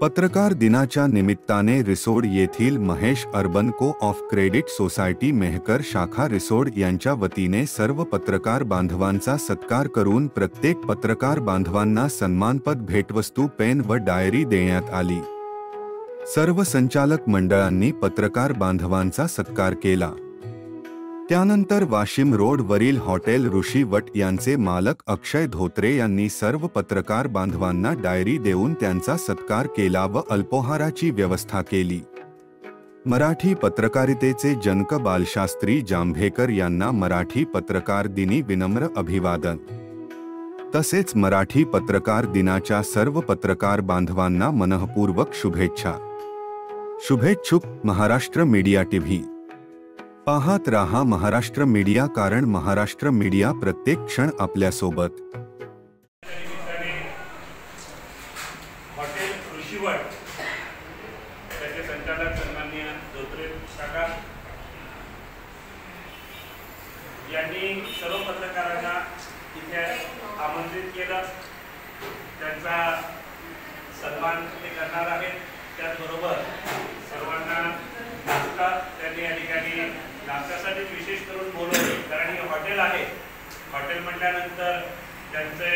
पत्रकार दिनाच्या निमित्ताने रिसोड येथील महेश अर्बन को ऑफ क्रेडिट सोसायटी मेहकर शाखा रिसोड यांच्या वतीने सर्व पत्रकार बांधवांचा सत्कार करून प्रत्येक पत्रकार बांधवांना सन्मानपद भेटवस्तू पेन व डायरी देण्यात आली। सर्व संचालक मंडळांनी पत्रकार बांधवांचा सत्कार केला। त्यानंतर वाशिम रोड वरील हॉटेल ऋषी वट यांचे मालक अक्षय धोत्रे यांनी सर्व पत्रकार बांधवांना डायरी देऊन त्यांचा सत्कार केला व अल्पोहाराची व्यवस्था केली। मराठी पत्रकारितेचे जनक बालशास्त्री जांभेकर यांना मराठी पत्रकार दिनी विनम्र अभिवादन। तसेच मराठी पत्रकार दिनाच्या सर्व पत्रकार बांधवांना मनःपूर्वक शुभेच्छा। शुभेच्छुक महाराष्ट्र मीडिया टीव्ही पाहत रहा महाराष्ट्र मीडिया, कारण महाराष्ट्र मीडिया प्रत्येक क्षण आपल्या सोबत। हॉटेल ऋषीवट त्याचे संचालक सन्माननीय धोत्रे शाखा यांनी सर्व पत्रकारांना इथे आमंत्रित केलं। त्यांचा सन्मान ते करणार आहेत। त्याचबरोबर सर्वांना नाश्ता त्यांनी या ठिकाणी नाश्त्यासाठी विशेष करून बोलवले, कारण हे हॉटेल आहे। हॉटेल म्हटल्यानंतर त्यांचे